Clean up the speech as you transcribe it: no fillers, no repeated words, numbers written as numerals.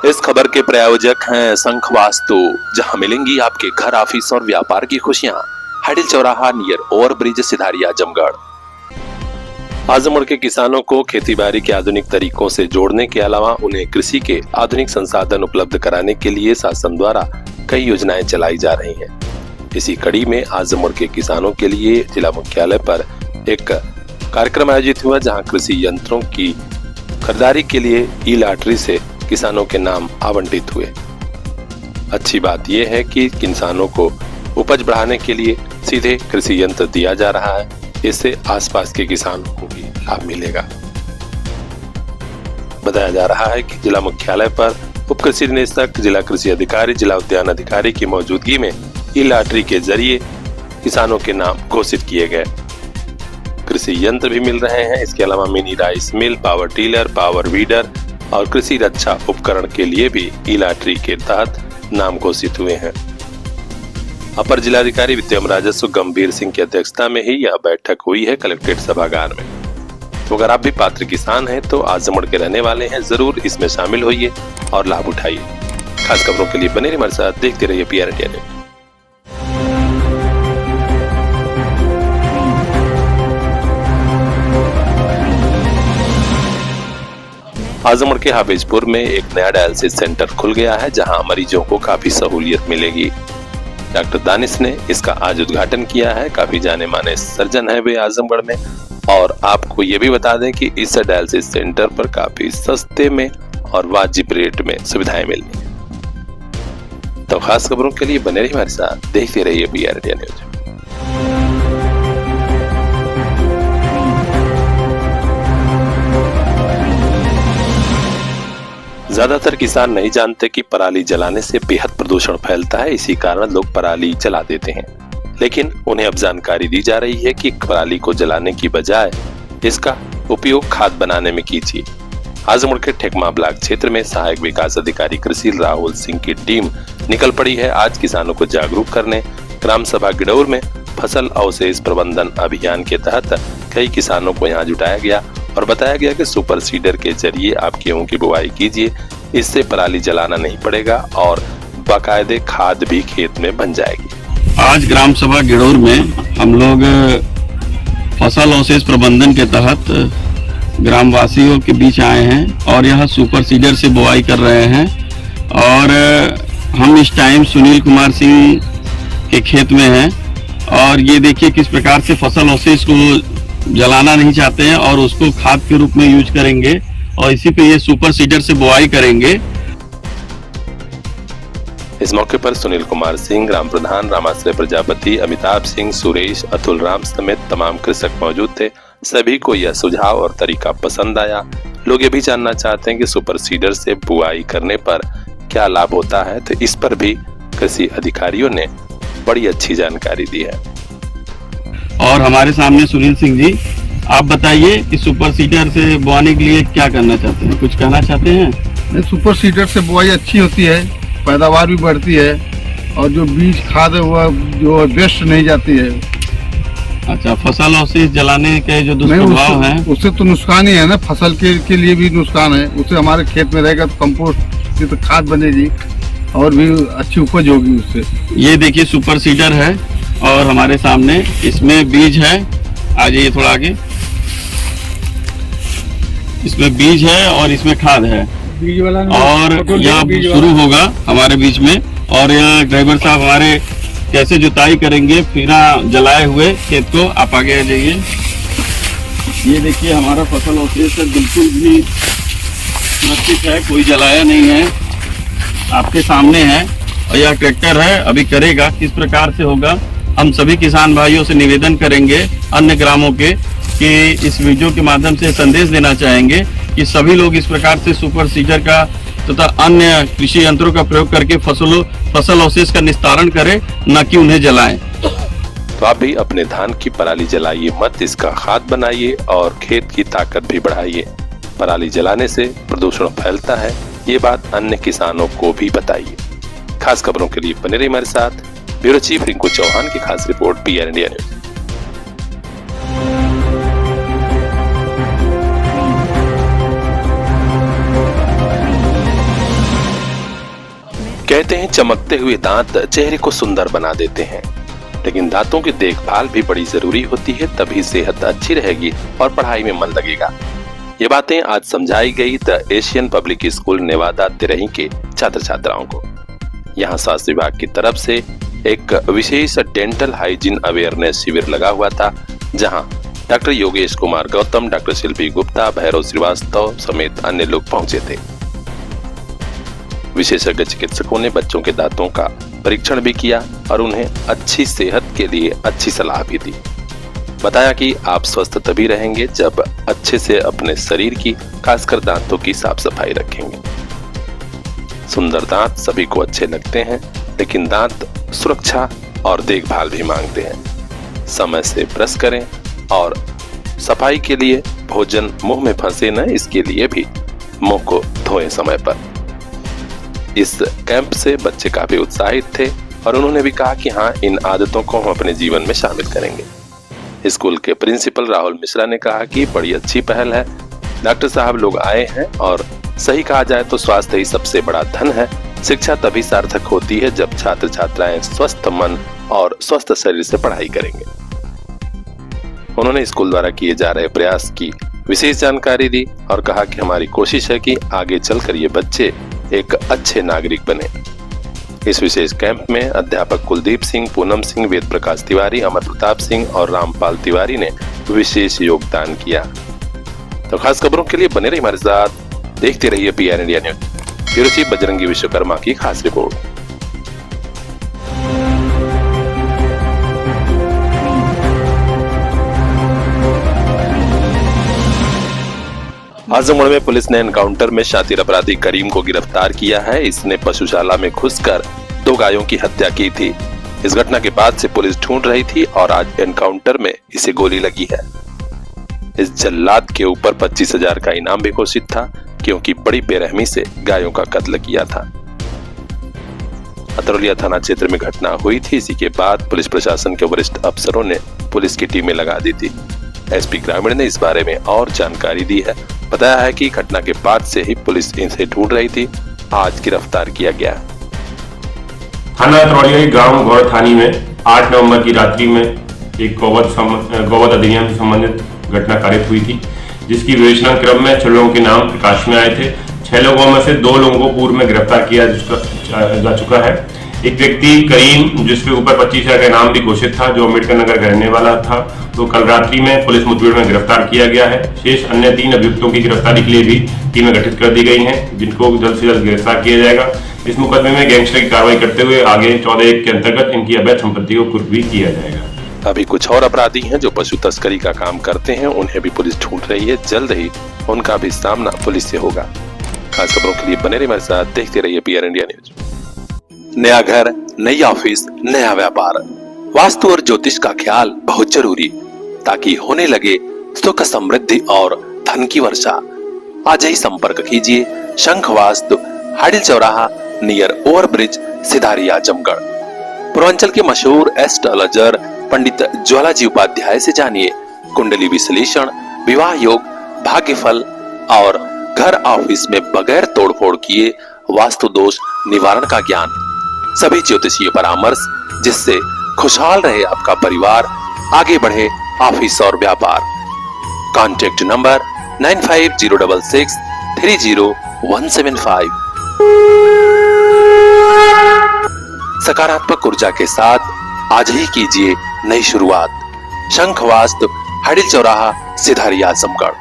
इस खबर के प्रायोजक हैं संख वास्तु, जहां मिलेंगी आपके घर, ऑफिस और व्यापार की खुशियां। हाडिल चौराहा नियर ओवर ब्रिज, सिधारी, आजमगढ़। आजमगढ़ के किसानों को खेती-बाड़ी के आधुनिक तरीकों से जोड़ने के अलावा उन्हें कृषि के आधुनिक संसाधन उपलब्ध कराने के लिए शासन द्वारा कई योजनाएं चलाई जा रही हैं। इसी कड़ी में आजमगढ़ के किसानों के लिए जिला मुख्यालय पर एक कार्यक्रम आयोजित हुआ, जहां कृषि यंत्रों की खरीदारी के लिए ई लॉटरी से किसानों के नाम आवंटित हुए। अच्छी बात यह है कि किसानों को उपज बढ़ाने के लिए सीधे कृषि यंत्र दिया जा रहा है। इससे आसपास के किसानों को भी लाभ मिलेगा। बताया जा रहा है कि जिला मुख्यालय पर उप कृषि निदेशक, जिला कृषि अधिकारी, जिला उद्यान अधिकारी की मौजूदगी में ई लॉटरी के जरिए किसानों के नाम घोषित किए गए। कृषि यंत्र भी मिल रहे हैं। इसके अलावा mini rice mill, power tiller, power weeder और कृषि रक्षा उपकरण के लिए भी ई लॉटरी के तहत नाम घोषित हुए हैं। अपर जिलाधिकारी वित्तम राजस्व गंभीर सिंह की अध्यक्षता में ही यह बैठक हुई है कलेक्ट्रेट सभागार में। तो अगर आप भी पात्र किसान हैं तो आजमगढ़ के रहने वाले हैं, जरूर इसमें शामिल होइए और लाभ उठाइए। खास खबरों के लिए बने रहिए हमारे साथ, देखते रहिए PR इंडिया न्यूज़। आजमगढ़ के हाफिजपुर में एक नया डायलिसिस सेंटर खुल गया है, जहां मरीजों को काफी सहूलियत मिलेगी। डॉक्टर दानिश ने इसका आज उद्घाटन किया है। काफी जाने माने सर्जन है वे आजमगढ़ में, और आपको ये भी बता दें कि इस डायलिसिस सेंटर पर काफी सस्ते में और वाजिब रेट में सुविधाएं मिलती हैं। तो खास खबरों के लिए बने रहिए हमारे साथ, देखते रहिए PR इंडिया न्यूज़। ज्यादातर किसान नहीं जानते कि पराली जलाने से बेहद प्रदूषण फैलता है। इसी कारण लोग पराली जला देते हैं, लेकिन उन्हें अब जानकारी दी जा रही है कि पराली को जलाने की बजाय इसका उपयोग खाद बनाने में कीजिए। आजमगढ़ के ठेकमा ब्लॉक क्षेत्र में सहायक विकास अधिकारी कृषि राहुल सिंह की टीम निकल पड़ी है आज किसानों को जागरूक करने। ग्राम सभा गिडौर में फसल अवशेष प्रबंधन अभियान के तहत कई किसानों को यहाँ जुटाया गया और बताया गया कि सुपर सीडर के जरिए आप गेहूं की बुआई कीजिए। इससे पराली जलाना नहीं पड़ेगा और बाकायदे खाद भी खेत में बन जाएगी। आज ग्राम सभा गिडौर में हम लोग फसल अवशेष प्रबंधन के तहत ग्रामवासियों के बीच आए हैं और यह सुपर सीडर से बुआई कर रहे हैं। और हम इस टाइम सुनील कुमार सिंह के खेत में हैं और ये देखिए किस प्रकार से फसल अवशेष को जलाना नहीं चाहते हैं और उसको खाद के रूप में यूज करेंगे और इसी पे ये सुपर सीडर से बुआई करेंगे। इस मौके पर सुनील कुमार सिंह, ग्राम प्रधान रामाश्रय प्रजापति, अमिताभ सिंह, सुरेश, अतुल राम समेत तमाम कृषक मौजूद थे। सभी को यह सुझाव और तरीका पसंद आया। लोग ये भी जानना चाहते हैं कि सुपर सीडर से बुआई करने पर क्या लाभ होता है, तो इस पर भी कृषि अधिकारियों ने बड़ी अच्छी जानकारी दी है। और हमारे सामने सुनील सिंह जी, आप बताइए कि सुपर सीडर से बुआने के लिए क्या करना चाहते हैं, कुछ कहना चाहते हैं? सुपर सीडर से बुआई अच्छी होती है, पैदावार भी बढ़ती है और जो बीज खाद है वह जो वेस्ट नहीं जाती है। अच्छा, फसल अवशेष जलाने के जो दुष्प्रभाव हैं उससे तो नुकसान ही है ना, फसल के लिए भी नुकसान है। उससे हमारे खेत में रहेगा तो कंपोस्ट की तो खाद बनेगी और भी अच्छी उपज होगी उससे। ये देखिए सुपर सीडर है और हमारे सामने इसमें बीज है। आ जाइए थोड़ा आगे। इसमें बीज है और इसमें खाद है और यह शुरू होगा हमारे बीच में। और यह ड्राइवर साहब हमारे कैसे जुताई करेंगे बिना जलाए हुए खेत को। आप आगे आ जाइए। ये देखिए हमारा फसल अवशेष बिल्कुल भी सुरक्षित है, कोई जलाया नहीं है, आपके सामने है। और यह ट्रैक्टर है, अभी करेगा। किस प्रकार से होगा, हम सभी किसान भाइयों से निवेदन करेंगे अन्य ग्रामों के कि इस वीडियो के माध्यम से संदेश देना चाहेंगे कि सभी लोग इस प्रकार से सुपर सीडर का तथा अन्य कृषि यंत्रों का प्रयोग करके फसल अवशेष का निस्तारण करें, न कि उन्हें जलाएं। तो आप भी अपने धान की पराली जलाइए मत, इसका खाद बनाइए और खेत की ताकत भी बढ़ाइए। पराली जलाने से प्रदूषण फैलता है, ये बात अन्य किसानों को भी बताइए। खास खबरों के लिए बने रहिए हमारे साथ। ब्यूरो चीफ रिंकू चौहान की खास रिपोर्ट PR इंडिया न्यूज़। कहते हैं चमकते हुए दांत चेहरे को सुंदर बना देते हैं, लेकिन दांतों की देखभाल भी बड़ी जरूरी होती है, तभी सेहत अच्छी रहेगी और पढ़ाई में मन लगेगा। ये बातें आज समझाई गई the Asian public school Nevada Tirhi के छात्र छात्राओं को। यहाँ स्वास्थ्य विभाग की तरफ से एक विशेष डेंटल हाइजीन अवेयरनेस शिविर लगा हुआ था, जहां डॉक्टर योगेश कुमार गौतम, डॉक्टर शिल्पी गुप्ता, भैरव श्रीवास्तव समेत अन्य लोग पहुंचे थे। विशेषज्ञ चिकित्सकों ने बच्चों के दांतों का परीक्षण भी किया और उन्हें अच्छी सेहत के लिए अच्छी सलाह भी दी। बताया कि आप स्वस्थ तभी रहेंगे जब अच्छे से अपने शरीर की, खासकर दांतों की साफ सफाई रखेंगे। सुंदर दांत सभी को अच्छे लगते हैं, लेकिन दांत सुरक्षा और देखभाल भी मांगते हैं। समय से ब्रश करें और सफाई के लिए भोजन मुंह में फंसे न, इसके लिए भी मुंह को धोएं समय पर। इस कैंप से बच्चे काफी उत्साहित थे और उन्होंने भी कहा कि हाँ, इन आदतों को हम अपने जीवन में शामिल करेंगे। स्कूल के प्रिंसिपल राहुल मिश्रा ने कहा कि बड़ी अच्छी पहल है, डॉक्टर साहब लोग आए हैं और सही कहा जाए तो स्वास्थ्य ही सबसे बड़ा धन है। शिक्षा तभी सार्थक होती है जब छात्र छात्राएं स्वस्थ मन और स्वस्थ शरीर से पढ़ाई करेंगे। उन्होंने स्कूल द्वारा किए जा रहे प्रयास की विशेष जानकारी दी और कहा कि हमारी कोशिश है कि आगे चलकर ये बच्चे एक अच्छे नागरिक बने। इस विशेष कैंप में अध्यापक कुलदीप सिंह, पूनम सिंह, वेद प्रकाश तिवारी, अमर प्रताप सिंह और रामपाल तिवारी ने विशेष योगदान किया। तो खास खबरों के लिए बने रहिए हमारे साथ, देखते रहिए PR India news. Bureau chief Bajrangi Vishwakarma की खास रिपोर्ट। आजमगढ़ में पुलिस ने एनकाउंटर में शातिर अपराधी करीम को गिरफ्तार किया है। इसने पशुशाला में घुसकर 2 गायों की हत्या की थी। इस घटना के बाद से पुलिस ढूंढ रही थी और आज एनकाउंटर में इसे गोली लगी है। इस जल्लाद के ऊपर 25,000 का इनाम भी घोषित था, क्योंकि बड़ी बेरहमी से गायों का कत्ल किया था। अतरौलिया थाना क्षेत्र में घटना हुई थी। इसी के बाद पुलिस प्रशासन के वरिष्ठ अफसरों ने पुलिस की टीमें लगा दी थी। SP ग्रामीण ने इस बारे में और जानकारी दी है। बताया है कि घटना के बाद से ही पुलिस इनसे ढूंढ रही थी, आज गिरफ्तार किया गया। थाना अतरौलिया के गांव गौरथानी में 8 नवंबर की रात्रि में एक गौवध अधिनियम से संबंधित घटना कारित हुई थी, जिसकी विवेचना क्रम में 6 लोगों के नाम प्रकाश में आए थे। 6 लोगों में से 2 लोगों को पूर्व में गिरफ्तार किया जा चुका है। एक व्यक्ति करीम, जिसके ऊपर 25,000 का इनाम भी घोषित था, जो अम्बेडकर नगर का रहने वाला था, तो कल रात्रि में पुलिस मुठभेड़ में गिरफ्तार किया गया है। शेष अन्य 3 अभियुक्तों की गिरफ्तारी के लिए भी टीमें गठित कर दी गई हैं, जिनको जल्द से जल्द गिरफ्तार किया जाएगा। इस मुकदमे में गैंगस्टर की कार्रवाई करते हुए आगे 14(1) के अंतर्गत इनकी अवैध संपत्ति को कुर्क भी किया जाएगा। अभी कुछ और अपराधी हैं जो पशु तस्करी का काम करते हैं, उन्हें भी पुलिस ढूंढ रही है। जल्द ही उनका भी सामना पुलिस से होगा। खास खबरों के लिए बने रहिए हमारे साथ, देखते रहिए PR इंडिया न्यूज। नया घर, नई ऑफिस, नया व्यापार, वास्तु और ज्योतिष का ख्याल बहुत जरूरी, ताकि होने लगे सुख, समृद्धि और धन की वर्षा। आज ही संपर्क कीजिए शंख वास्तु, हाडिल चौराहा, नियर ओवरब्रिज, सिधारी, आजमगढ़। पूर्वांचल के मशहूर एस्ट्रोलॉजर पंडित ज्वालाजी उपाध्याय से जानिए कुंडली विश्लेषण, विवाह योग, भाग्य फल और घर ऑफिस में बगैर तोड़फोड़ किए वास्तु दोष निवारण का ज्ञान। सभी ज्योतिषीय परामर्श, जिससे खुशहाल रहे आपका परिवार, आगे बढ़े ऑफिस और व्यापार। Contact number 9506 30175। सकारात्मक ऊर्जा के साथ आज ही कीजिए नई शुरुआत। शंख वास्तु, हाडिल चौराहा, सिधारी, आजमगढ़।